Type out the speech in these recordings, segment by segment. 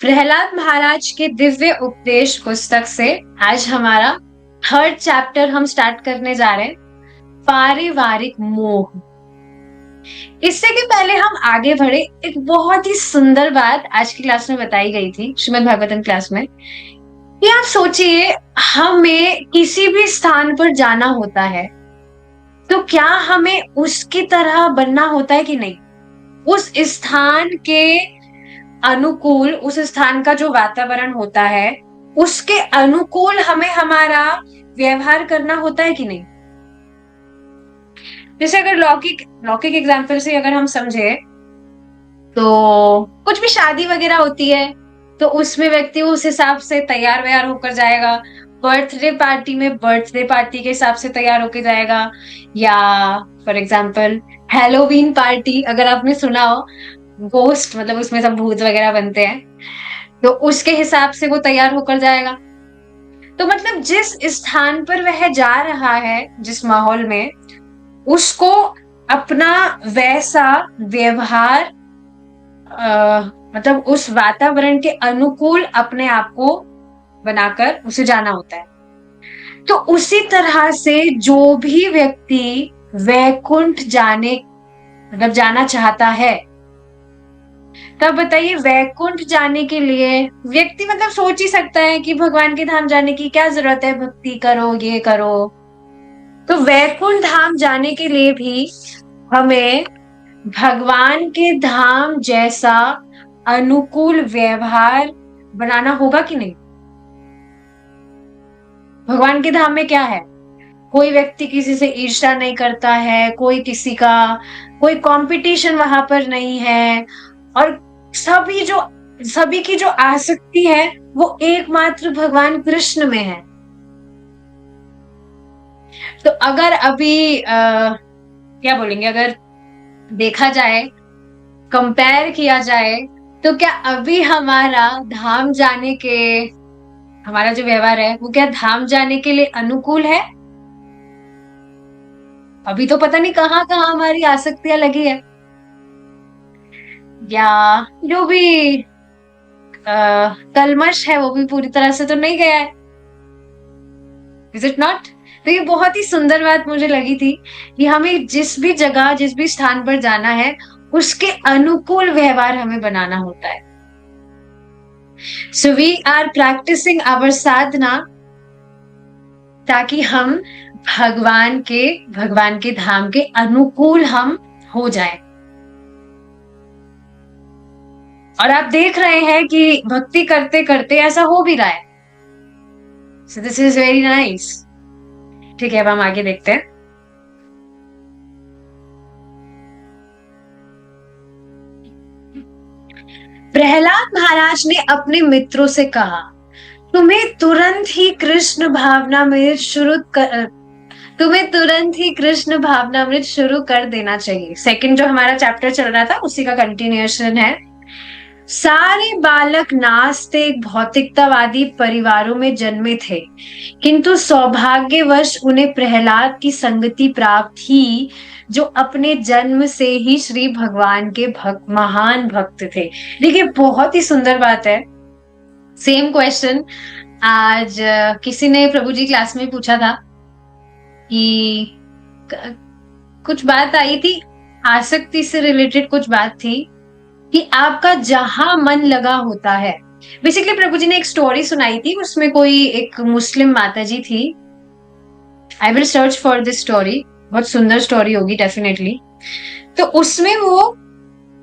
प्रहलाद महाराज के दिव्य उपदेश पुस्तक से आज हमारा थर्ड चैप्टर हम स्टार्ट करने जा रहे हैं, पारिवारिक मोह। इससे कि पहले हम आगे बढ़े, एक बहुत ही सुंदर बात आज की क्लास में बताई गई थी, श्रीमद् भागवतम क्लास में, कि आप सोचिए, हमें किसी भी स्थान पर जाना होता है तो क्या हमें उसकी तरह बनना होता है कि नहीं? उस स्थान के अनुकूल, उस स्थान का जो वातावरण होता है उसके अनुकूल हमें हमारा व्यवहार करना होता है कि नहीं? जैसे अगर लौकिक लौकिक एग्जाम्पल से अगर हम समझे तो कुछ भी शादी वगैरह होती है तो उसमें व्यक्ति उस हिसाब से तैयार व्यार होकर जाएगा। बर्थडे पार्टी में बर्थडे पार्टी के हिसाब से तैयार होकर जाएगा, या फॉर एग्जाम्पल हेलोवीन पार्टी अगर आपने सुना हो, गोस्ट मतलब उसमें सब भूत वगैरह बनते हैं, तो उसके हिसाब से वो तैयार होकर जाएगा। तो मतलब जिस स्थान पर वह जा रहा है, जिस माहौल में, उसको अपना वैसा व्यवहार मतलब उस वातावरण के अनुकूल अपने आप को बनाकर उसे जाना होता है। तो उसी तरह से जो भी व्यक्ति वैकुंठ जाने मतलब जाना चाहता है, तब बताइए वैकुंठ जाने के लिए व्यक्ति मतलब सोच ही सकता है कि भगवान के धाम जाने की क्या जरूरत है, भक्ति करो, ये करो। तो वैकुंठ धाम जाने के लिए भी हमें भगवान के धाम जैसा अनुकूल व्यवहार बनाना होगा कि नहीं? भगवान के धाम में क्या है? कोई व्यक्ति किसी से ईर्ष्या नहीं करता है, कोई किसी का कोई कंपटीशन वहां पर नहीं है, और सभी की जो आसक्ति है वो एकमात्र भगवान कृष्ण में है। तो अगर अभी क्या बोलेंगे, अगर देखा जाए, कंपेयर किया जाए, तो क्या अभी हमारा जो व्यवहार है वो क्या धाम जाने के लिए अनुकूल है? अभी तो पता नहीं कहाँ कहाँ हमारी आसक्तियां लगी है, या जो भी कलमश है वो भी पूरी तरह से तो नहीं गया है। Is it not? तो ये बहुत ही सुंदर बात मुझे लगी थी कि हमें जिस भी जगह, जिस भी स्थान पर जाना है, उसके अनुकूल व्यवहार हमें बनाना होता है। So we are practising our sadhana ताकि हम भगवान के धाम के अनुकूल हम हो जाएं। और आप देख रहे हैं कि भक्ति करते करते ऐसा हो भी रहा है। So this is very nice. ठीक है, अब हम आगे देखते हैं। प्रहलाद महाराज ने अपने मित्रों से कहा, तुम्हें तुरंत ही कृष्ण भावनामृत शुरू कर देना चाहिए। सेकंड जो हमारा चैप्टर चल रहा था उसी का कंटिन्यूएशन है। सारे बालक नास्तिक भौतिकतावादी परिवारों में जन्मे थे, किंतु सौभाग्यवश उन्हें प्रहलाद की संगति प्राप्त थी, जो अपने जन्म से ही श्री भगवान के महान भक्त थे। देखिए, बहुत ही सुंदर बात है। सेम क्वेश्चन आज किसी ने प्रभु जी क्लास में पूछा था कि कुछ बात आई थी, आसक्ति से रिलेटेड कुछ बात थी कि आपका जहां मन लगा होता है। बेसिकली प्रभु जी ने एक स्टोरी सुनाई थी, उसमें कोई एक मुस्लिम माता जी थी। I will search for this story, बहुत सुंदर स्टोरी होगी डेफिनेटली। तो उसमें वो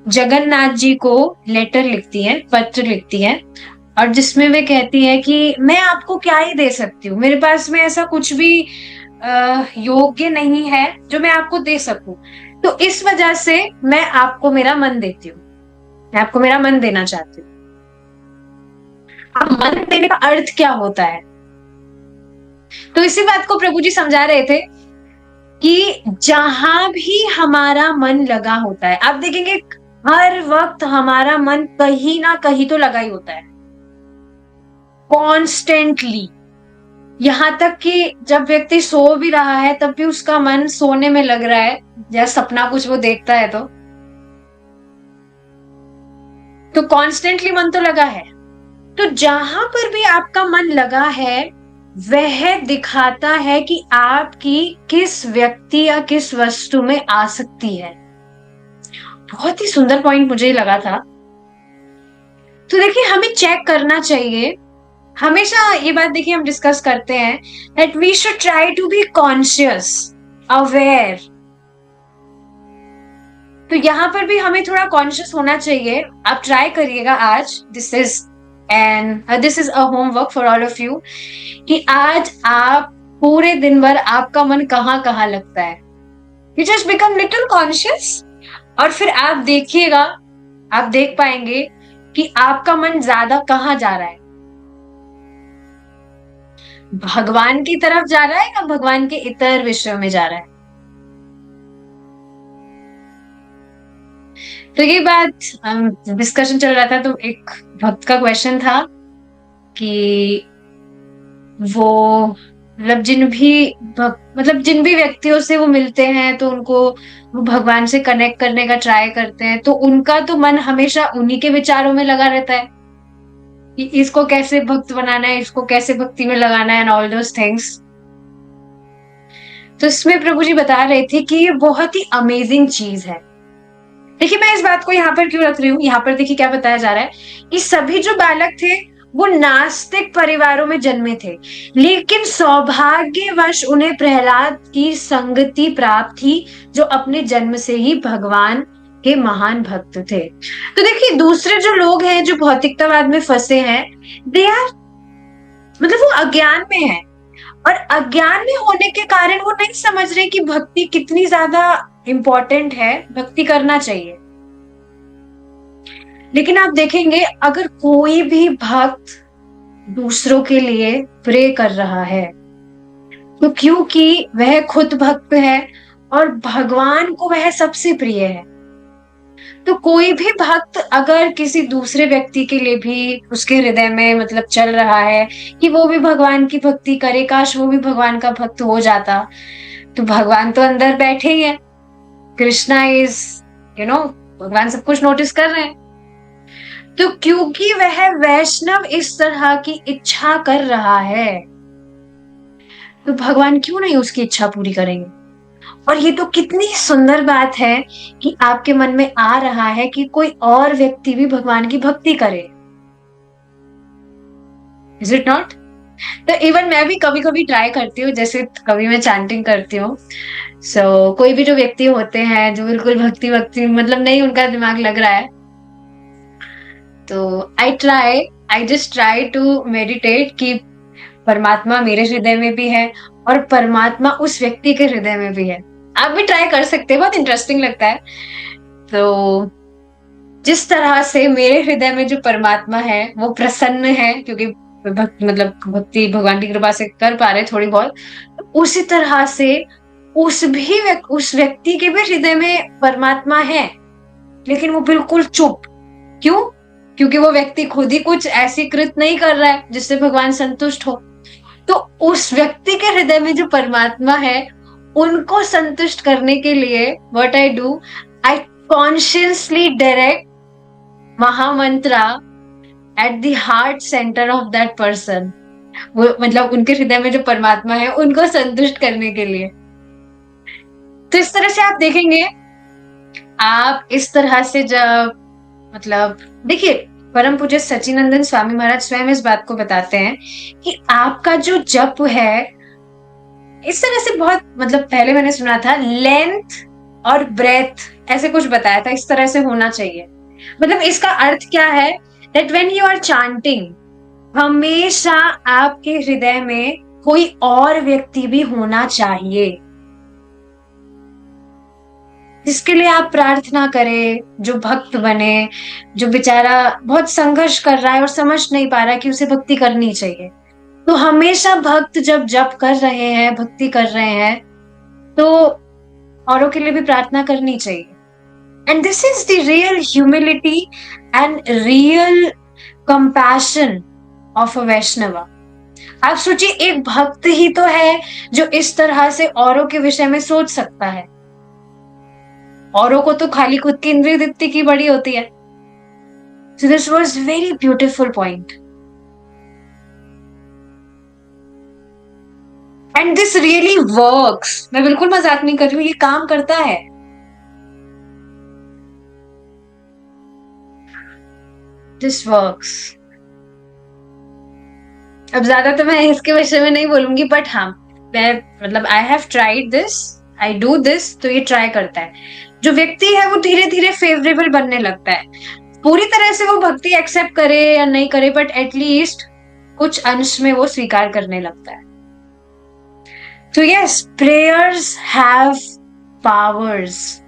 जगन्नाथ जी को लेटर लिखती है, पत्र लिखती है, और जिसमें वे कहती है कि मैं आपको क्या ही दे सकती हूँ, मेरे पास में ऐसा कुछ भी योग्य नहीं है जो मैं आपको दे सकूं, तो इस वजह से मैं आपको मेरा मन देती हूँ, मैं आपको मेरा मन देना चाहती हूँ। अब मन देने का अर्थ क्या होता है? तो इसी बात को प्रभु जी समझा रहे थे कि जहां भी हमारा मन लगा होता है, आप देखेंगे हर वक्त हमारा मन कहीं ना कहीं तो लगा ही होता है, कॉन्स्टेंटली। यहां तक कि जब व्यक्ति सो भी रहा है तब भी उसका मन सोने में लग रहा है, या सपना कुछ वो देखता है तो कॉन्स्टेंटली मन तो लगा है। तो जहां पर भी आपका मन लगा है वह दिखाता है कि आपकी किस व्यक्ति या किस वस्तु में आसक्ति है। बहुत ही सुंदर पॉइंट मुझे लगा था। तो देखिए हमें चेक करना चाहिए, हमेशा ये बात देखिए हम डिस्कस करते हैं that we should try to be conscious, aware. तो यहां पर भी हमें थोड़ा कॉन्शियस होना चाहिए। आप ट्राई करिएगा आज, this is a homework for all of you, कि आज आप पूरे दिन भर आपका मन कहाँ कहाँ लगता है। You just become little conscious और फिर आप देखिएगा, आप देख पाएंगे कि आपका मन ज्यादा कहाँ जा रहा है, भगवान की तरफ जा रहा है या भगवान के इतर विषयों में जा रहा है। तो ये बात डिस्कशन चल रहा था, तो एक भक्त का क्वेश्चन था कि वो जिन भी व्यक्तियों से वो मिलते हैं तो उनको वो भगवान से कनेक्ट करने का ट्राई करते हैं, तो उनका तो मन हमेशा उन्हीं के विचारों में लगा रहता है कि इसको कैसे भक्त बनाना है, इसको कैसे भक्ति में लगाना है एंड ऑल दोस थिंग्स। तो इसमें प्रभु जी बता रहे थे कि ये बहुत ही अमेजिंग चीज है। देखिए मैं इस बात को यहाँ पर क्यों रख रही हूँ, यहाँ पर देखिए क्या बताया जा रहा है कि सभी जो बालक थे वो नास्तिक परिवारों में जन्मे थे, लेकिन सौभाग्यवश उन्हें प्रहलाद की संगति प्राप्त थी जो अपने जन्म से ही भगवान के महान भक्त थे। तो देखिए दूसरे जो लोग हैं जो भौतिकतावाद में फंसे हैं, दे आर वो अज्ञान में है, और अज्ञान में होने के कारण वो नहीं समझ रहे कि भक्ति कितनी ज्यादा इंपॉर्टेंट है, भक्ति करना चाहिए। लेकिन आप देखेंगे अगर कोई भी भक्त दूसरों के लिए प्रे कर रहा है तो क्योंकि वह खुद भक्त है और भगवान को वह सबसे प्रिय है, तो कोई भी भक्त अगर किसी दूसरे व्यक्ति के लिए भी उसके हृदय में चल रहा है कि वो भी भगवान की भक्ति करे, काश वो भी भगवान का भक्त हो जाता, तो भगवान तो अंदर बैठे ही है, कृष्णा इज भगवान सब कुछ नोटिस कर रहे हैं। तो क्योंकि वह वैष्णव इस तरह की इच्छा कर रहा है तो भगवान क्यों नहीं उसकी इच्छा पूरी करेंगे। और ये तो कितनी सुंदर बात है कि आपके मन में आ रहा है कि कोई और व्यक्ति भी भगवान की भक्ति करे। Is it not? तो इवन मैं भी कभी कभी ट्राई करती हूँ, जैसे कभी मैं चैंटिंग करती हूँ, कोई भी जो व्यक्ति होते हैं जो बिल्कुल भक्ति भक्ति नहीं उनका दिमाग लग रहा है, तो I just try to meditate कि परमात्मा मेरे हृदय में भी है और परमात्मा उस व्यक्ति के हृदय में भी है। आप भी ट्राई कर सकते हैं, बहुत इंटरेस्टिंग लगता है। तो जिस तरह से मेरे हृदय में जो परमात्मा है वो प्रसन्न है क्योंकि भक्ति भगवान की कृपा से कर पा रहे थोड़ी बहुत, तो उसी तरह से उस व्यक्ति के भी हृदय में परमात्मा है, लेकिन वो बिल्कुल चुप। क्यों? क्योंकि वो व्यक्ति खुद ही कुछ ऐसी कृत नहीं कर रहा है जिससे भगवान संतुष्ट हो। तो उस व्यक्ति के हृदय में जो परमात्मा है उनको संतुष्ट करने के लिए what I do, I consciously direct mahamantra at the heart centre of that person, वो उनके हृदय में जो परमात्मा है उनको संतुष्ट करने के लिए। तो इस तरह से आप देखेंगे, आप इस तरह से जब देखिए परम पूज्य सच्चिदानंद स्वामी महाराज स्वयं इस बात को बताते हैं कि आपका जो जप है इस तरह से बहुत पहले मैंने सुना था लेंथ और ब्रेथ ऐसे कुछ बताया था, इस तरह से होना चाहिए। इसका अर्थ क्या है, that when you are chanting हमेशा आपके हृदय में कोई और व्यक्ति भी होना चाहिए जिसके लिए आप प्रार्थना करें, जो भक्त बने, जो बेचारा बहुत संघर्ष कर रहा है और समझ नहीं पा रहा कि उसे भक्ति करनी चाहिए। तो हमेशा भक्त जब जप कर रहे हैं, भक्ति कर रहे हैं, तो औरों के लिए भी प्रार्थना करनी चाहिए। And this is the real humility and real compassion of a Vaishnava. आप सोचिए एक भक्त ही तो है जो इस तरह से औरों के विषय में सोच सकता है, औरों को तो खाली खुद की इंद्रिय तृप्ति की बड़ी होती है। So this was very beautiful point. And this really works, मैं बिल्कुल मजाक नहीं कर रही हूँ, ये काम करता है। This works. अब ज्यादा तो मैं इसके विषय में नहीं बोलूंगी, बट हाँ, मैं मतलब I have tried this, I do this, तो ये ट्राई करता है। जो व्यक्ति है वो धीरे धीरे फेवरेबल बनने लगता है। पूरी तरह से वो भक्ति एक्सेप्ट करे या नहीं करे, बट एटलीस्ट कुछ अंश में वो स्वीकार करने लगता है। तो यस, प्रेयर्स हैव पावर्स।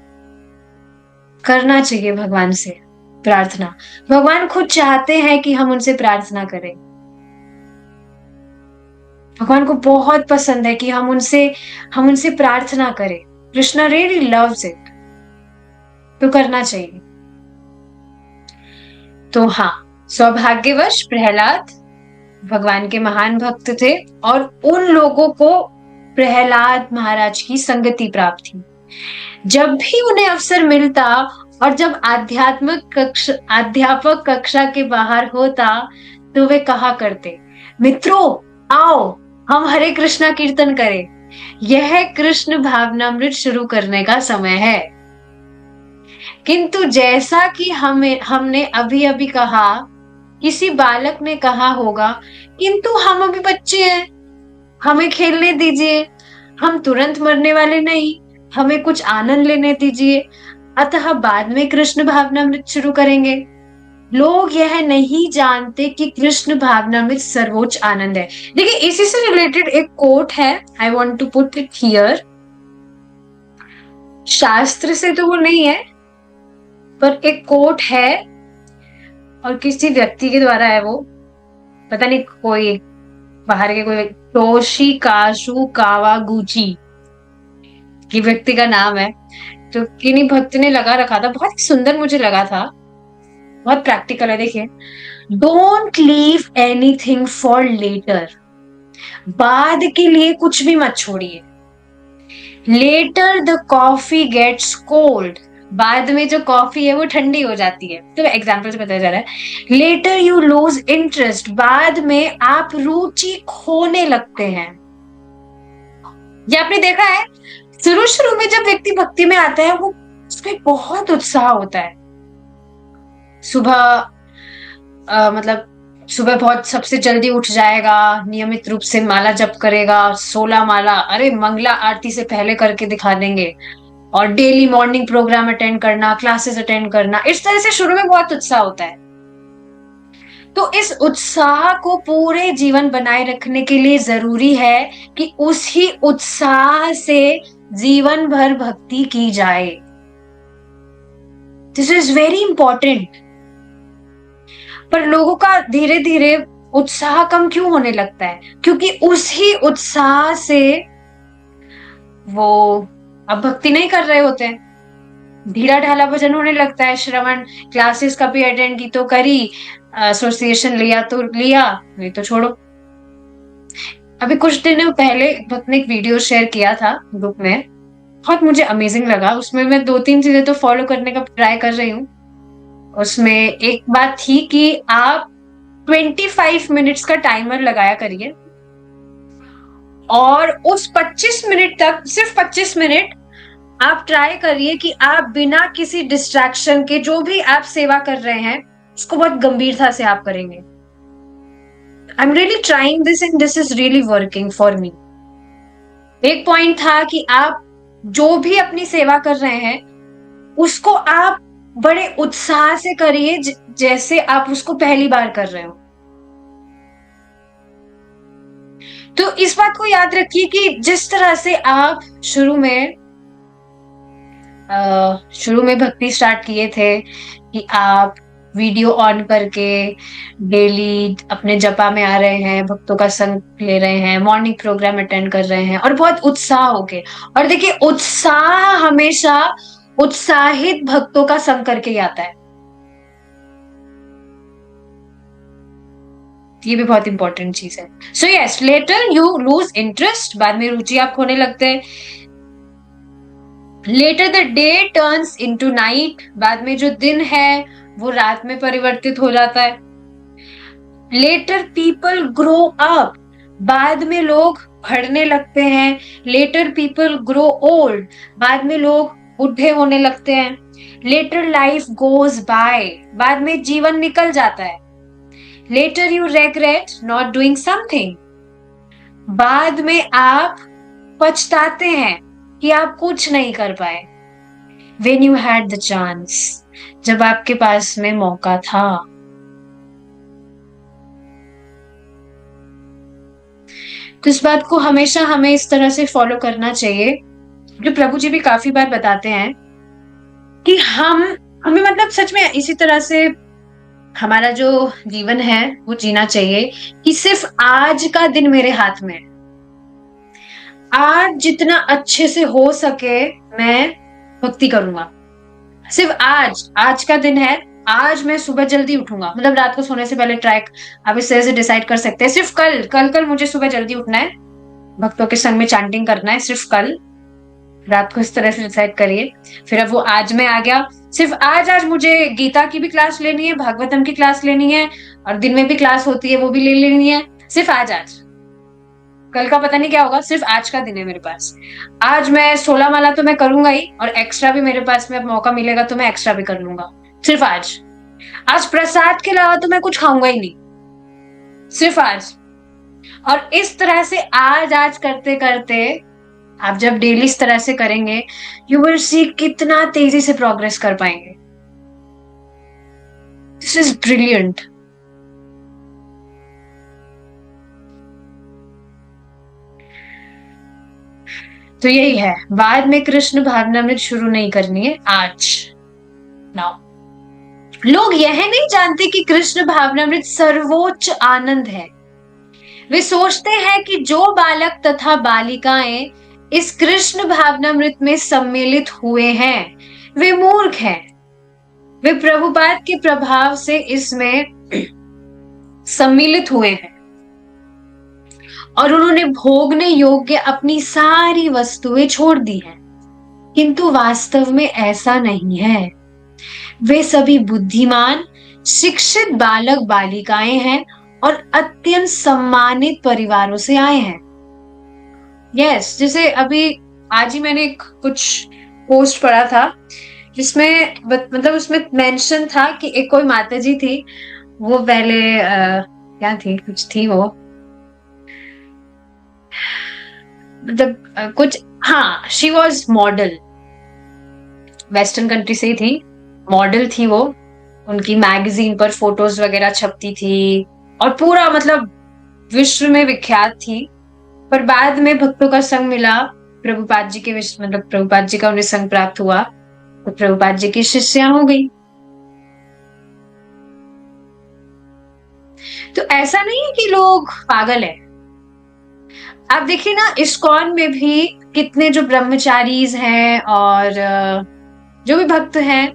करना चाहिए भगवान से प्रार्थना। भगवान खुद चाहते हैं कि हम उनसे प्रार्थना करें। भगवान को बहुत पसंद है कि हम उनसे प्रार्थना करें। कृष्णा रियली लव्स इट, तो करना चाहिए। तो हाँ, सौभाग्यवश प्रहलाद भगवान के महान भक्त थे, और उन लोगों को प्रहलाद महाराज की संगति प्राप्त थी। जब भी उन्हें अवसर मिलता और जब अध्यापक कक्षा के बाहर होता, तो वे कहा करते, मित्रों आओ हम हरे कृष्णा कीर्तन करें, यह कृष्ण भावनामृत शुरू करने का समय है। किंतु जैसा कि हमने अभी अभी कहा, किसी बालक ने कहा होगा, किंतु हम अभी बच्चे हैं, हमें खेलने दीजिए, हम तुरंत मरने वाले नहीं, हमें कुछ आनंद लेने दीजिए, अतः बाद में कृष्ण भावनामृत शुरू करेंगे। लोग यह नहीं जानते कि कृष्ण भावनामृत सर्वोच्च आनंद है। देखिए, इसी से रिलेटेड एक कोट है, I want to put it here. शास्त्र से तो वो नहीं है, पर एक कोट है, और किसी व्यक्ति के द्वारा है वो, पता नहीं, कोई बाहर के कोई टोशी काशु कावागुची की व्यक्ति का नाम है। तो किन्हीं भक्त ने लगा रखा था, बहुत ही सुंदर मुझे लगा था, बहुत प्रैक्टिकल है। देखिए, don't leave anything for later. बाद के लिए कुछ भी मत छोड़िए। Later the coffee gets cold. बाद में जो कॉफी है वो ठंडी हो जाती है। तो एग्जाम्पल से बताया जा रहा है। Later you lose interest. बाद में आप रुचि खोने लगते हैं। ये आपने देखा है, शुरू शुरू में जब व्यक्ति भक्ति में आता है, वो उसमें बहुत उत्साह होता है। सुबह मतलब सुबह बहुत सबसे जल्दी उठ जाएगा, नियमित रूप से माला जप करेगा, 16 माला, अरे मंगला आरती से पहले करके दिखा देंगे, और डेली मॉर्निंग प्रोग्राम अटेंड करना, क्लासेस अटेंड करना, इस तरह से शुरू में बहुत उत्साह होता है। तो इस उत्साह को पूरे जीवन बनाए रखने के लिए जरूरी है कि उसी उत्साह से जीवन भर भक्ति की जाए। This is very important. पर लोगों का धीरे धीरे उत्साह कम क्यों होने लगता है? क्योंकि उसी उत्साह से वो अब भक्ति नहीं कर रहे होते हैं। ढीला ढाला भजन होने लगता है, श्रवण क्लासेस कभी अटेंड की तो करी, एसोसिएशन लिया तो लिया, नहीं तो छोड़ो। अभी कुछ दिन पहले भक्त ने एक वीडियो शेयर किया था ग्रुप में, बहुत मुझे अमेजिंग लगा। उसमें मैं 2-3 चीजें तो फॉलो करने का ट्राई कर रही हूँ। उसमें एक बात थी कि आप 25 मिनट्स का टाइमर लगाया करिए, और उस 25 मिनट तक, सिर्फ 25 मिनट आप ट्राई करिए कि आप बिना किसी डिस्ट्रैक्शन के जो भी आप सेवा कर रहे हैं उसको बहुत गंभीरता से आप करेंगे। I am really trying this and this is really working for me. एक पॉइंट था कि आप जो भी अपनी सेवा कर रहे हैं उसको आप बड़े उत्साह से करिए, जैसे आप उसको पहली बार कर रहे हो। तो इस बात को याद रखिए कि जिस तरह से आप शुरू में भक्ति स्टार्ट किए थे कि आप वीडियो ऑन करके डेली अपने जपा में आ रहे हैं, भक्तों का संग ले रहे हैं, मॉर्निंग प्रोग्राम अटेंड कर रहे हैं, और बहुत उत्साह होके, और देखिए उत्साह हमेशा उत्साहित भक्तों का संग करके ही आता है। ये भी बहुत इंपॉर्टेंट चीज है। So yes, later you lose interest. बाद में रुचि आप खोने लगते हैं। Later the day turns into night. बाद में जो दिन है वो रात में परिवर्तित हो जाता है। Later people grow up. बाद में लोग बढ़ने लगते हैं, लेटर पीपल ग्रो ओल्ड, बाद में लोग बुढ़े होने लगते हैं, लेटर लाइफ गोज बाय, बाद में जीवन निकल जाता है, later you regret not doing something, बाद में आप पछताते हैं कि आप कुछ नहीं कर पाए, when you had the chance, जब आपके पास में मौका था। तो इस बात को हमेशा हमें इस तरह से फॉलो करना चाहिए, जो प्रभु जी भी काफी बार बताते हैं कि हमें मतलब सच में इसी तरह से हमारा जो जीवन है वो जीना चाहिए कि सिर्फ आज का दिन मेरे हाथ में है, आज जितना अच्छे से हो सके मैं भक्ति करूंगा, सिर्फ आज का दिन है, आज मैं सुबह जल्दी उठूंगा, मतलब रात को सोने से पहले ट्रैक आप इस तरह से डिसाइड कर सकते हैं, सिर्फ कल मुझे सुबह जल्दी उठना है, भक्तों के संग में चैंटिंग करना है, सिर्फ कल रात को इस तरह से डिसाइड करिए। फिर अब वो आज में आ गया, सिर्फ आज मुझे गीता की भी क्लास लेनी है, भागवतम की क्लास लेनी है, और दिन में भी क्लास होती है वो भी ले लेनी है, सिर्फ आज कल का पता नहीं क्या होगा, सिर्फ आज का दिन है मेरे पास, आज मैं 16 माला तो मैं करूंगा ही, और एक्स्ट्रा भी मेरे पास में मौका मिलेगा तो मैं एक्स्ट्रा भी कर लूंगा, सिर्फ आज प्रसाद के अलावा तो मैं कुछ खाऊंगा ही नहीं, सिर्फ आज। और इस तरह से आज करते करते आप जब डेली इस तरह से करेंगे, यू विल सी कितना तेजी से प्रोग्रेस कर पाएंगे। This is brilliant. तो यही है, बाद में कृष्ण भावनामृत शुरू नहीं करनी है, आज नाउ। लोग यह नहीं जानते कि कृष्ण भावनामृत सर्वोच्च आनंद है। वे सोचते हैं कि जो बालक तथा बालिकाएं इस कृष्ण भावनामृत में सम्मिलित हुए हैं वे मूर्ख हैं। वे प्रभुपाद के प्रभाव से इसमें सम्मिलित हुए हैं और उन्होंने भोगने योग्य अपनी सारी वस्तुएं छोड़ दी हैं, किंतु वास्तव में ऐसा नहीं है। वे सभी बुद्धिमान शिक्षित बालक बालिकाएं हैं और अत्यंत सम्मानित परिवारों से आए हैं। यस, जैसे अभी आज ही मैंने कुछ पोस्ट पढ़ा था जिसमें मतलब उसमें मेंशन था कि एक कोई माताजी थी, वो पहले क्या थी, कुछ थी वो, मतलब कुछ, हाँ, she was model, western country से ही थी, मॉडल थी वो, उनकी मैगजीन पर फोटोज वगैरह छपती थी और पूरा मतलब विश्व में विख्यात थी। पर बाद में भक्तों का संग मिला, प्रभुपाद जी के मतलब प्रभुपाद जी का उन्हें संग प्राप्त हुआ तो प्रभुपाद जी की शिष्या हो गई। तो ऐसा नहीं है कि लोग पागल है। आप देखिए ना, इस्कॉन में भी कितने जो ब्रह्मचारीज हैं और जो भी भक्त हैं,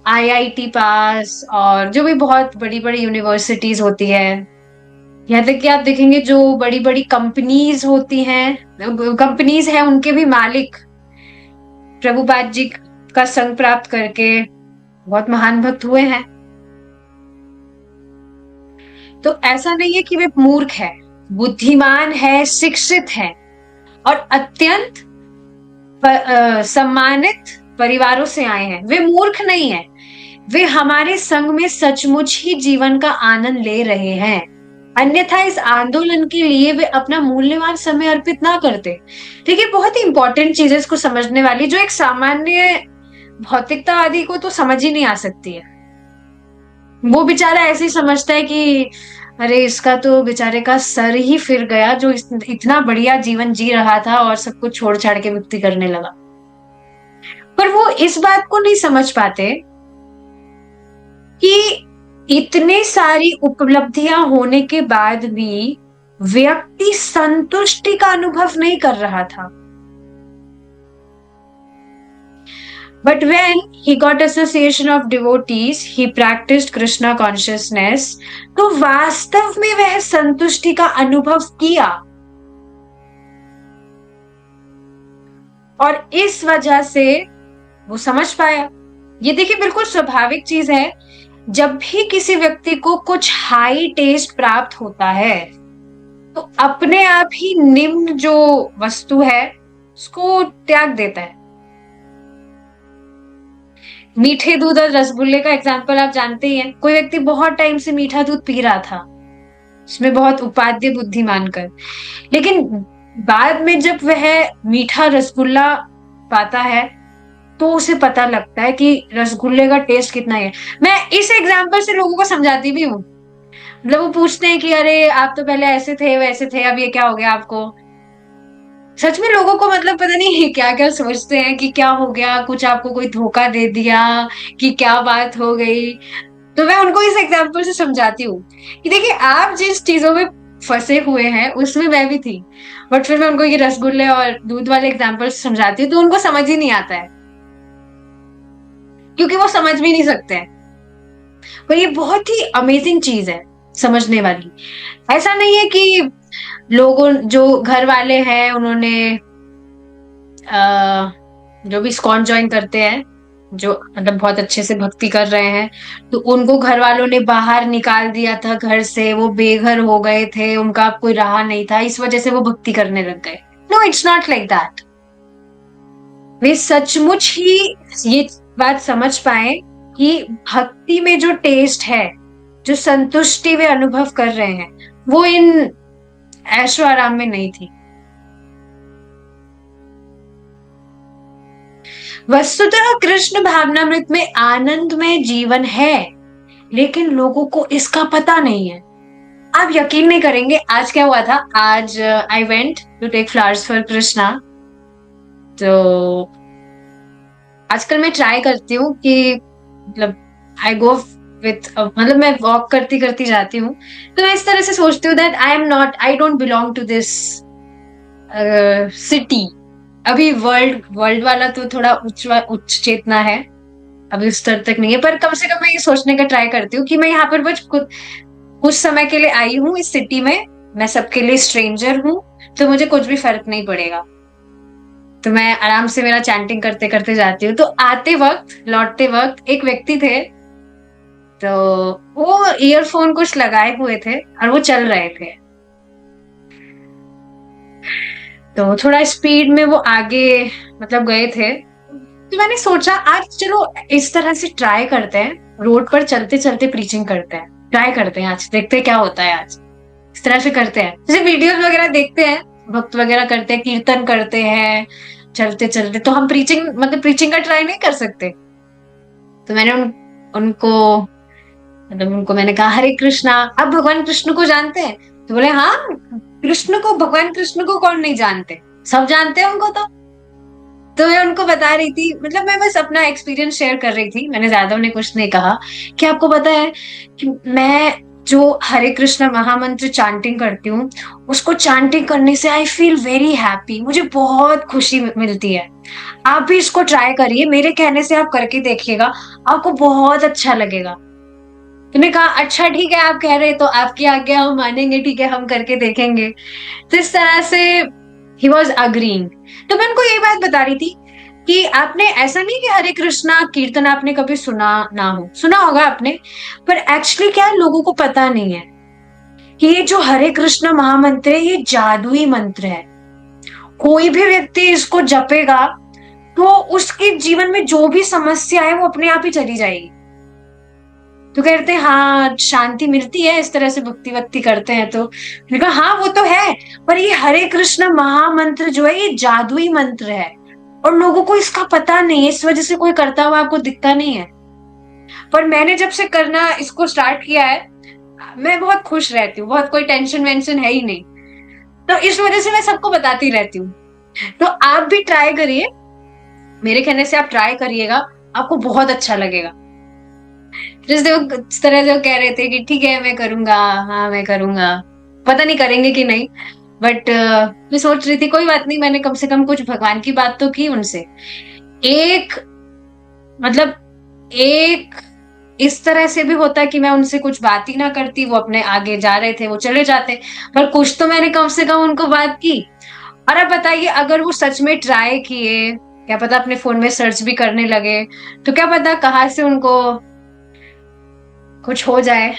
IIT पास और जो भी बहुत बड़ी बड़ी यूनिवर्सिटीज होती है, यहाँ तक कि आप देखेंगे जो बड़ी बड़ी कंपनीज होती हैं, कंपनीज हैं, उनके भी मालिक प्रभुपाद जी का संग प्राप्त करके बहुत महान भक्त हुए हैं। तो ऐसा नहीं है कि वे मूर्ख है, बुद्धिमान है, शिक्षित है और अत्यंत सम्मानित परिवारों से आए हैं। वे मूर्ख नहीं है, वे हमारे संग में सचमुच ही जीवन का आनंद ले रहे हैं, अन्यथा इस आंदोलन के लिए वे अपना मूल्यवान समय अर्पित ना करते। देखिए, बहुत ही इंपॉर्टेंट चीज है इसको समझने वाली, जो एक सामान्य भौतिकतावादी को तो समझ ही नहीं आ सकती है। वो बेचारा ऐसे ही समझता है कि अरे इसका तो बेचारे का सर ही फिर गया, जो इतना बढ़िया जीवन जी रहा था और सब कुछ छोड़ छाड़ के मुक्ति करने लगा। पर वो इस बात को नहीं समझ पाते कि इतनी सारी उपलब्धियां होने के बाद भी व्यक्ति संतुष्टि का अनुभव नहीं कर रहा था। But when he got association of devotees, he practiced Krishna consciousness, तो वास्तव में वह संतुष्टि का अनुभव किया और इस वजह से वो समझ पाया। ये देखिए, बिल्कुल स्वाभाविक चीज है, जब भी किसी व्यक्ति को कुछ हाई टेस्ट प्राप्त होता है तो अपने आप ही निम्न जो वस्तु है उसको त्याग देता है। मीठे दूध और रसगुल्ले का एग्जाम्पल आप जानते ही हैं। कोई व्यक्ति बहुत टाइम से मीठा दूध पी रहा था, उसमें बहुत उपादेय बुद्धि मानकर, लेकिन बाद में जब वह मीठा रसगुल्ला पाता है तो उसे पता लगता है कि रसगुल्ले का टेस्ट कितना है। मैं इस एग्जाम्पल से लोगों को समझाती भी हूँ। मतलब वो पूछते हैं कि अरे आप तो पहले ऐसे थे वैसे थे, अब ये क्या हो गया आपको। सच में लोगों को मतलब पता नहीं क्या क्या सोचते हैं कि क्या हो गया, कुछ आपको कोई धोखा दे दिया कि क्या बात हो गई। तो मैं उनको इस एग्जाम्पल से समझाती हूँ कि देखिए आप जिस चीजों में फंसे हुए हैं उसमें मैं भी थी, बट फिर मैं उनको ये रसगुल्ले और दूध वाले एग्जाम्पल से समझाती हूँ तो उनको समझ ही नहीं आता है, क्योंकि वो समझ भी नहीं सकते हैं। पर ये बहुत ही अमेजिंग चीज है समझने वाली। ऐसा नहीं है कि लोगों जो घर वाले हैं उन्होंने जो भी इस्कॉन ज्वाइन करते हैं, जो मतलब बहुत अच्छे से भक्ति कर रहे हैं, तो उनको घर वालों ने बाहर निकाल दिया था घर से, वो बेघर हो गए थे, उनका अब कोई रहा नहीं था, इस वजह से वो भक्ति करने लग गए। No, it's not like that. वे सचमुच ही ये बात समझ पाए कि भक्ति में जो टेस्ट है, जो संतुष्टि वे अनुभव कर रहे हैं, वो इन ऐशो आराम में नहीं थी। वस्तुतः कृष्ण भावनामृत में आनंदमय जीवन है, लेकिन लोगों को इसका पता नहीं है। आप यकीन नहीं करेंगे आज क्या हुआ था। आज I went to take flowers for Krishna. तो आजकल मैं ट्राई करती हूँ कि मतलब आई गो विथ मतलब मैं वॉक करती करती जाती हूँ, तो मैं इस तरह से सोचती हूँ that I don't belong to this city. अभी वर्ल्ड वर्ल्ड वाला तो थोड़ा उच्च चेतना है, अभी उस स्तर तक नहीं है, पर कम से कम मैं ये सोचने का ट्राई करती हूँ कि मैं यहाँ पर बस कुछ समय के लिए आई हूँ इस सिटी में, मैं सबके लिए स्ट्रेंजर हूँ, तो मुझे कुछ भी फर्क नहीं पड़ेगा। तो मैं आराम से मेरा चैंटिंग करते करते जाती हूँ। तो आते वक्त लौटते वक्त एक व्यक्ति थे, तो वो ईयरफोन कुछ लगाए हुए थे और वो चल रहे थे, तो थोड़ा स्पीड में वो आगे मतलब गए थे। तो मैंने सोचा आज चलो इस तरह से ट्राई करते हैं, रोड पर चलते चलते प्रीचिंग करते हैं, ट्राई करते हैं, आज देखते हैं क्या होता है। आज इस तरह से करते हैं, जैसे वीडियोस वगैरह देखते हैं, भक्त वगैरह करते हैं, कीर्तन करते हैं चलते चलते, तो हम प्रीचिंग मतलब प्रीचिंग का ट्राई नहीं कर सकते। तो मैंने उनको मतलब उनको मैंने कहा हरे कृष्णा। आप भगवान कृष्ण को जानते हैं? तो बोले हाँ, कृष्ण को, भगवान कृष्ण को कौन नहीं जानते, सब जानते हैं उनको। तो मैं उनको बता रही थी, मतलब मैं बस अपना एक्सपीरियंस शेयर कर रही थी, मैंने ज्यादा उन्हें कुछ नहीं कहा कि आपको पता है कि मैं जो हरे कृष्ण महामंत्र चांटिंग करती हूँ, उसको चांटिंग करने से आई फील वेरी हैप्पी, मुझे बहुत खुशी मिलती है। आप भी इसको ट्राई करिए, मेरे कहने से आप करके देखिएगा, आपको बहुत अच्छा लगेगा। तुमने कहा अच्छा ठीक है, आप कह रहे तो आपकी आज्ञा हम मानेंगे, ठीक है हम करके देखेंगे। तो इस तरह से ही वॉज अग्रीइंग। तो मैं उनको ये बात बता रही थी कि आपने ऐसा नहीं कि हरे कृष्णा कीर्तन आपने कभी सुना ना हो, सुना होगा आपने, पर एक्चुअली क्या है लोगों को पता नहीं है कि ये जो हरे कृष्ण महामंत्र है ये जादुई मंत्र है। कोई भी व्यक्ति इसको जपेगा तो उसके जीवन में जो भी समस्या है वो अपने आप ही चली जाएगी। तो कहते हैं हाँ शांति मिलती है इस तरह से भक्ति वक्ति करते हैं। तो मैंने कहा हाँ वो तो है, पर ये हरे कृष्ण महामंत्र जो है ये जादुई मंत्र है और लोगों को इसका पता नहीं है, इस वजह से कोई करता हुआ आपको दिखता नहीं है। पर मैंने जब से करना इसको स्टार्ट किया है मैं बहुत खुश रहती हूँ, बहुत कोई टेंशन वेंशन है ही नहीं, तो इस वजह से मैं सबको बताती रहती हूँ। तो आप भी ट्राई करिए, मेरे कहने से आप ट्राई करिएगा, आपको बहुत अच्छा लगेगा। जिस तरह से वो कह रहे थे कि ठीक है मैं करूंगा, हाँ मैं करूंगा, पता नहीं करेंगे कि नहीं, बट मैं सोच रही थी कोई बात नहीं, मैंने कम से कम कुछ भगवान की बात तो की उनसे। एक मतलब एक इस तरह से भी होता कि मैं उनसे कुछ बात ही ना करती, वो अपने आगे जा रहे थे, वो चले जाते, पर कुछ तो मैंने कम से कम उनको बात की। और अब बताइए अगर वो सच में ट्राई किए, क्या पता अपने फोन में सर्च भी करने लगे, तो क्या पता कहाँ से उनको कुछ हो जाए।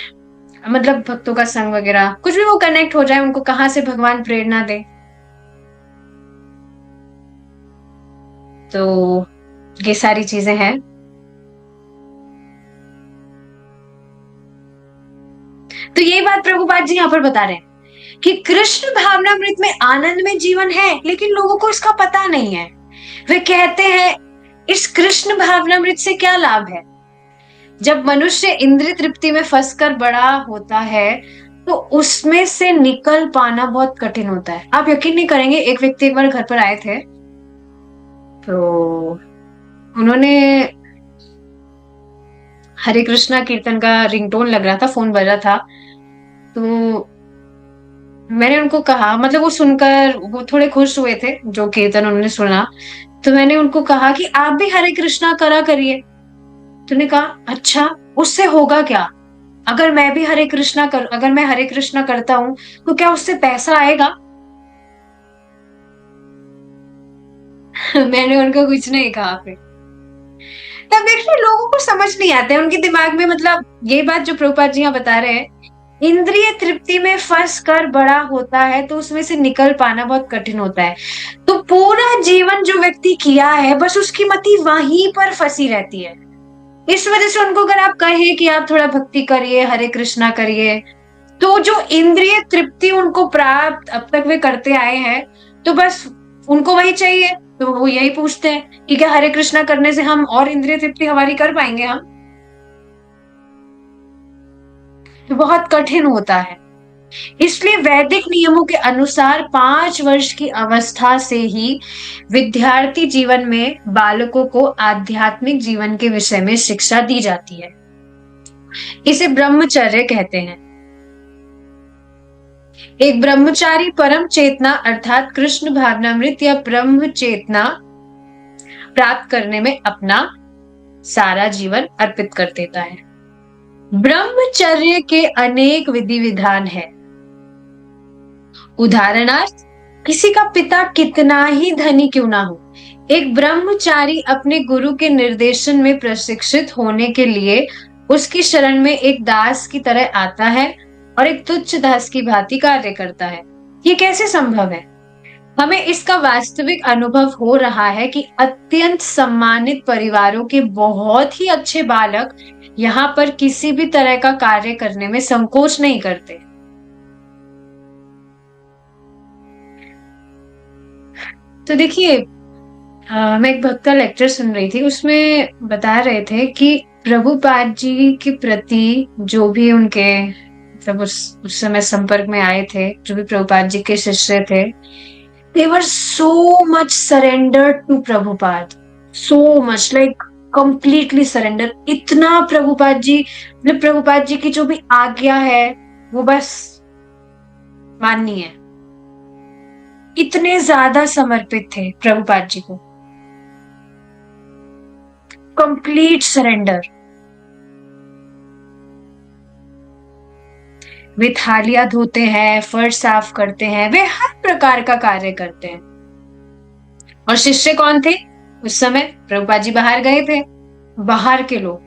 मतलब भक्तों का संग वगैरह, कुछ भी वो कनेक्ट हो जाए, उनको कहाँ से भगवान प्रेरणा दे। तो ये सारी चीजें हैं। तो यही बात प्रभुपाद जी यहाँ पर बता रहे हैं कि कृष्ण भावनामृत में आनंद में जीवन है, लेकिन लोगों को इसका पता नहीं है। वे कहते हैं इस कृष्ण भावनामृत से क्या लाभ है। जब मनुष्य इंद्रिय तृप्ति में फंसकर बड़ा होता है तो उसमें से निकल पाना बहुत कठिन होता है। आप यकीन नहीं करेंगे, एक व्यक्ति एक बार घर पर आए थे, तो उन्होंने हरे कृष्णा कीर्तन का रिंगटोन लग रहा था, फोन बज रहा था। तो मैंने उनको कहा, मतलब वो सुनकर वो थोड़े खुश हुए थे जो कीर्तन उन्होंने सुना। तो मैंने उनको कहा कि आप भी हरे कृष्णा करा करिए। तो उन्होंने कहा अच्छा, उससे होगा क्या? अगर मैं हरे कृष्णा करता हूँ तो क्या उससे पैसा आएगा? मैंने उनको कुछ नहीं कहा फिर। तब देखिए लोगों को समझ नहीं आता है, उनके दिमाग में मतलब ये बात जो प्रभुपाद जी यहाँ बता रहे हैं, इंद्रिय तृप्ति में फंस कर बड़ा होता है तो उसमें से निकल पाना बहुत कठिन होता है। तो पूरा जीवन जो व्यक्ति किया है बस उसकी मति वहीं पर फंसी रहती है। इस वजह से उनको अगर आप कहें कि आप थोड़ा भक्ति करिए, हरे कृष्णा करिए, तो जो इंद्रिय तृप्ति उनको प्राप्त अब तक वे करते आए हैं, तो बस उनको वही चाहिए। तो वो यही पूछते हैं कि क्या हरे कृष्णा करने से हम और इंद्रिय तृप्ति हमारी कर पाएंगे हम? तो बहुत कठिन होता है। इसलिए वैदिक नियमों के अनुसार 5 वर्ष की अवस्था से ही विद्यार्थी जीवन में बालकों को आध्यात्मिक जीवन के विषय में शिक्षा दी जाती है। इसे ब्रह्मचर्य कहते हैं। एक ब्रह्मचारी परम चेतना अर्थात कृष्ण भावनामृत या ब्रह्म चेतना प्राप्त करने में अपना सारा जीवन अर्पित कर देता है। ब्रह्मचर्य के अनेक विधि विधान है। उदाहरणार्थ, किसी का पिता कितना ही धनी क्यों ना हो, एक ब्रह्मचारी अपने गुरु के निर्देशन में प्रशिक्षित होने के लिए उसकी शरण में एक दास की तरह आता है और एक तुच्छ दास की भांति कार्य करता है। ये कैसे संभव है? हमें इसका वास्तविक अनुभव हो रहा है कि अत्यंत सम्मानित परिवारों के बहुत ही अच्छे बालक यहाँ पर किसी भी तरह का कार्य करने में संकोच नहीं करते। तो देखिए, मैं एक भक्त का लेक्चर सुन रही थी, उसमें बता रहे थे कि प्रभुपाद जी के प्रति जो भी उनके मतलब उस समय संपर्क में आए थे, जो भी प्रभुपाद जी के शिष्य थे, they were so much surrendered to Prabhupada, so much like completely surrender। इतना प्रभुपाद जी, मतलब प्रभुपाद जी की जो भी आज्ञा है वो बस माननी है। इतने ज्यादा समर्पित थे प्रभुपाद जी को, कंप्लीट सरेंडर। वे थालियां धोते हैं, फर्श साफ करते हैं, वे हर प्रकार का कार्य करते हैं। और शिष्य कौन थे उस समय? प्रभुपाद जी बाहर गए थे, बाहर के लोग।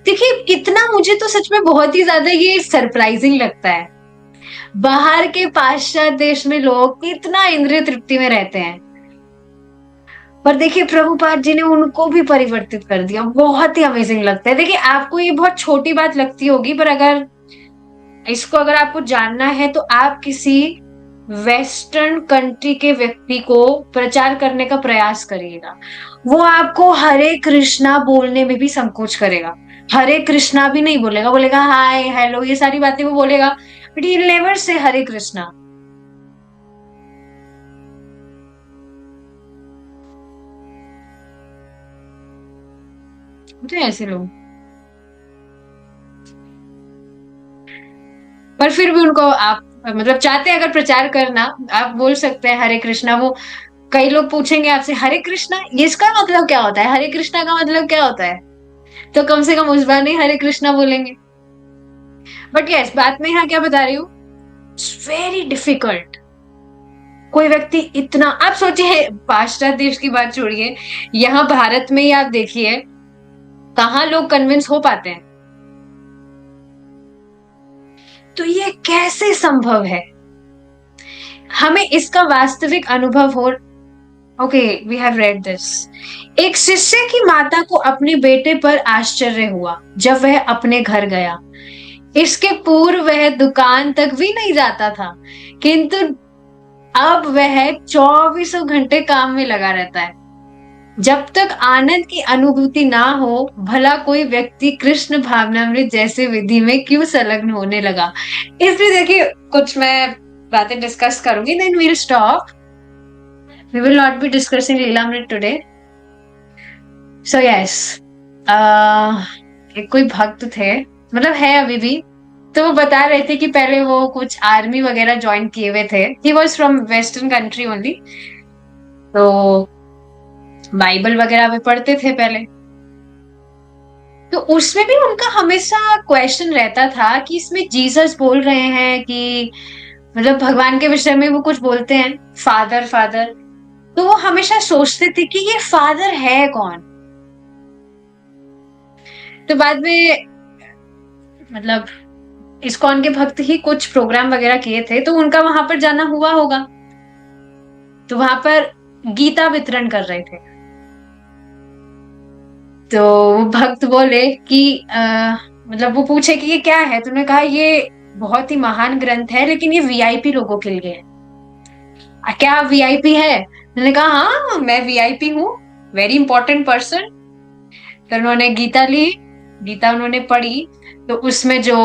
देखिए इतना, मुझे तो सच में बहुत ही ज्यादा ये सरप्राइजिंग लगता है, बाहर के पाश्चात्य देश में लोग इतना इंद्रिय तृप्ति में रहते हैं, पर देखिए प्रभुपाद जी ने उनको भी परिवर्तित कर दिया। बहुत ही अमेजिंग लगता है। देखिए आपको ये बहुत छोटी बात लगती होगी, पर अगर आपको जानना है तो आप किसी वेस्टर्न कंट्री के व्यक्ति को प्रचार करने का प्रयास करिएगा, वो आपको हरे कृष्णा बोलने में भी संकोच करेगा। हरे कृष्णा भी नहीं बोलेगा, बोलेगा हाय हेलो, ये सारी बातें वो बोलेगा, बट ही नेवर से हरे कृष्णा। होते हैं ऐसे लोग, पर फिर भी उनको आप मतलब चाहते हैं अगर प्रचार करना, आप बोल सकते हैं हरे कृष्णा। वो कई लोग पूछेंगे आपसे हरे कृष्णा ये इसका मतलब क्या होता है, हरे कृष्णा का मतलब क्या होता है, तो कम से कम उस बार नहीं हरे कृष्णा बोलेंगे। बट यस, बात मैं यहाँ क्या बता रही हूँ, इट्स वेरी डिफिकल्ट। कोई व्यक्ति इतना, आप सोचिए पाश्चात्य देश की बात छोड़िए, यहाँ भारत में ही आप देखिए कहाँ लोग कन्विंस हो पाते हैं। तो ये कैसे संभव है? हमें इसका वास्तविक अनुभव हो। Okay, we have read this. एक शिष्य की माता को अपने बेटे पर आश्चर्य हुआ जब वह अपने घर गया। इसके पूर्व वह दुकान तक भी नहीं जाता था, किंतु अब वह 24 घंटे काम में लगा रहता है। जब तक आनंद की अनुभूति ना हो, भला कोई व्यक्ति कृष्ण भावनामृत जैसे विधि में क्यों संलग्न होने लगा। इसमें देखिए कुछ मैं बातें डिस्कस करूंगी, then we'll stop. We will not be discussing Lilamrita today. So yes, एक कोई भक्त थे, मतलब है अभी भी, तो वो बता रहे थे कि पहले वो कुछ आर्मी वगैरह ज्वाइन किए हुए थे। He was from western country only. तो बाइबल वगैरह भी पढ़ते थे पहले। तो उसमें भी उनका हमेशा क्वेश्चन रहता था कि इसमें जीसस बोल रहे हैं कि मतलब भगवान के विषय में वो कुछ बोलते हैं, फादर फादर। तो वो हमेशा सोचते थे कि ये फादर है कौन। तो बाद में मतलब इस्कॉन के भक्त ही कुछ प्रोग्राम वगैरह किए थे, तो उनका वहां पर जाना हुआ होगा। तो वहां पर गीता वितरण कर रहे थे। तो वो भक्त बोले कि मतलब वो पूछे कि ये क्या है, तो उन्होंने कहा ये बहुत ही महान ग्रंथ है, लेकिन ये वीआईपी लोगों के लिए है। क्या वीआईपी है? उन्होंने कहा हाँ मैं वीआईपी हूँ, वेरी इंपॉर्टेंट पर्सन। तो उन्होंने गीता ली, गीता उन्होंने पढ़ी। तो उसमें जो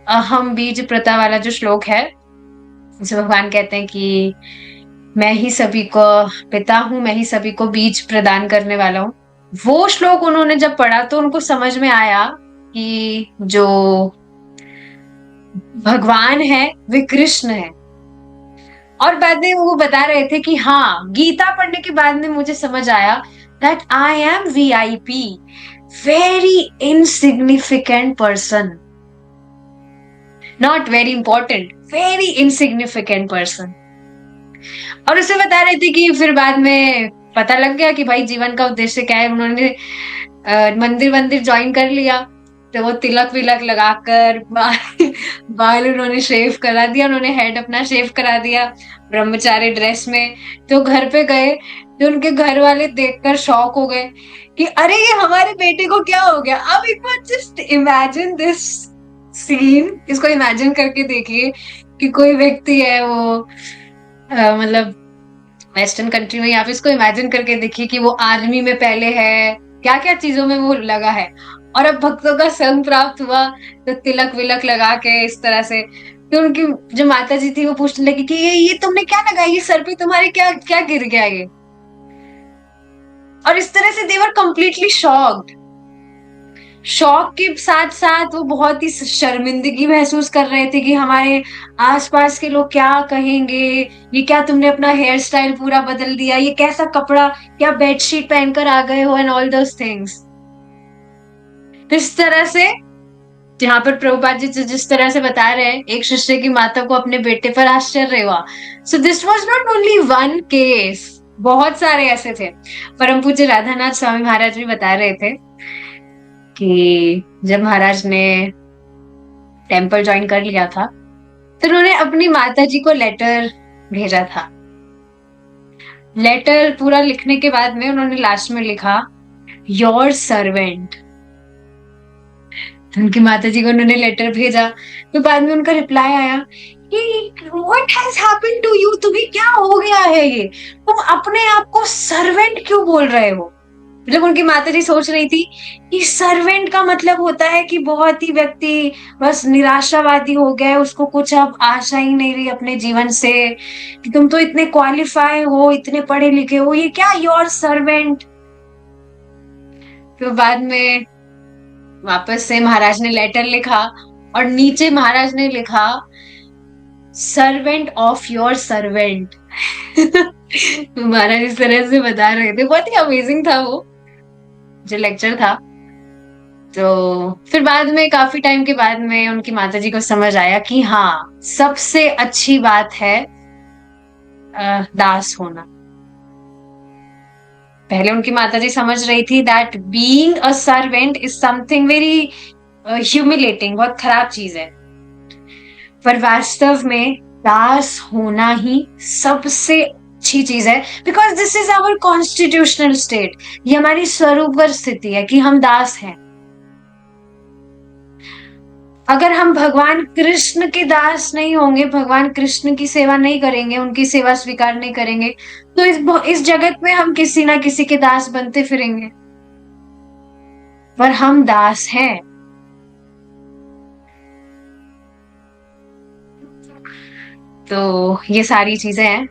अहम बीज प्रथा वाला जो श्लोक है, जिसे भगवान कहते हैं कि मैं ही सभी को पिता हूं, मैं ही सभी को बीज प्रदान करने वाला हूँ, वो श्लोक उन्होंने जब पढ़ा तो उनको समझ में आया कि जो भगवान है वे कृष्ण है। और बाद में वो बता रहे थे कि हाँ, गीता पढ़ने के बाद में मुझे समझ आया that I am VIP, very insignificant person, not very important, very insignificant person. और उसे बता रहे थे कि फिर बाद में पता लग गया कि भाई जीवन का उद्देश्य क्या है। उन्होंने मंदिर वंदिर ज्वाइन कर लिया, तो वो तिलक विलक लगाकर बाल उन्होंने शेव करा दिया, उन्होंने हेड अपना शेव करा दिया ब्रह्मचारी ड्रेस में। तो घर पे गए तो उनके घर वाले देखकर शॉक हो गए कि अरे ये हमारे बेटे को क्या हो गया। अब एक बार जस्ट इमेजिन दिस सीन, इसको इमेजिन करके देखिए कि कोई व्यक्ति है वो मतलब वेस्टर्न कंट्री में, या फिर इसको इमेजिन करके देखिए कि वो आर्मी में पहले है, क्या क्या चीजों में वो लगा है, और अब भक्तों का संग प्राप्त हुआ तो तिलक विलक लगा के इस तरह से। तो उनकी जो माता जी थी वो पूछने लगी कि ये तुमने क्या लगाया, ये सर पे तुम्हारे क्या क्या गिर गया ये। और इस तरह से दे वर कंप्लीटली शॉक्ड। शौक के साथ साथ वो बहुत ही शर्मिंदगी महसूस कर रहे थे कि हमारे आसपास के लोग क्या कहेंगे, ये क्या तुमने अपना हेयर स्टाइल पूरा बदल दिया, ये कैसा कपड़ा, क्या बेडशीट पहनकर आ गए हो, एंड ऑल दोस थिंग्स। तो इस तरह से जहां पर प्रभुपाद जी जिस तरह से बता रहे हैं, एक शिष्य की माता को अपने बेटे पर आश्चर्य हुआ। So this was not only one case, बहुत सारे ऐसे थे। परम पूज्य राधानाथ स्वामी महाराज भी बता रहे थे कि जब महाराज ने टेम्पल ज्वाइन कर लिया था तो उन्होंने अपनी माता जी को लेटर भेजा था। लेटर पूरा लिखने के बाद में उन्होंने लास्ट में लिखा योर सर्वेंट। उनकी माता जी को उन्होंने लेटर भेजा, तो बाद में उनका रिप्लाई आया कि what has happened to you, तुम्हें क्या हो गया है, ये तुम अपने आप को सर्वेंट क्यों बोल रहे हो। मतलब उनकी माताजी सोच रही थी कि सर्वेंट का मतलब होता है कि बहुत ही व्यक्ति बस निराशावादी हो गया है, उसको कुछ अब आशा ही नहीं रही अपने जीवन से, कि तुम तो इतने क्वालिफाई हो, इतने पढ़े लिखे हो, ये क्या योर सर्वेंट। तो बाद में वापस से महाराज ने लेटर लिखा और नीचे महाराज ने लिखा सर्वेंट ऑफ योर सर्वेंट। महाराज इस तरह से बता रहे थे, बहुत ही अमेजिंग था वो जो लेक्चर था। तो फिर बाद में काफी टाइम के बाद में उनकी माताजी को समझ आया कि हाँ, सबसे अच्छी बात है दास होना। पहले उनकी माताजी समझ रही थी that being a servant is something very humiliating, बहुत खराब चीज है। पर वास्तव में दास होना ही सबसे अच्छी चीज है, because this is our constitutional state. ये हमारी स्वरूपवर स्थिति है कि हम दास हैं। अगर हम भगवान कृष्ण के दास नहीं होंगे, भगवान कृष्ण की सेवा नहीं करेंगे, उनकी सेवा स्वीकार नहीं करेंगे, तो इस जगत में हम किसी ना किसी के दास बनते फिरेंगे। पर हम दास हैं। तो ये सारी चीजें हैं।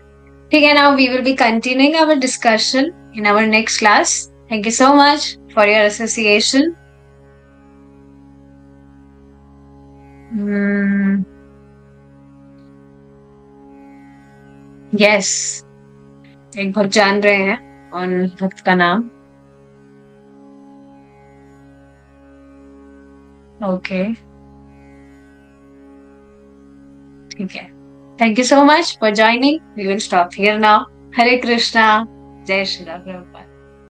ठीक है, now we will be continuing our discussion in our next class. Thank you so much for your association. Yes, एक भक्त जान रहे हैं उन भक्त का नाम। ओके, ठीक है। Thank you so much for joining. We will stop here now. Hare Krishna. Jai Shri Ram Prabhupada.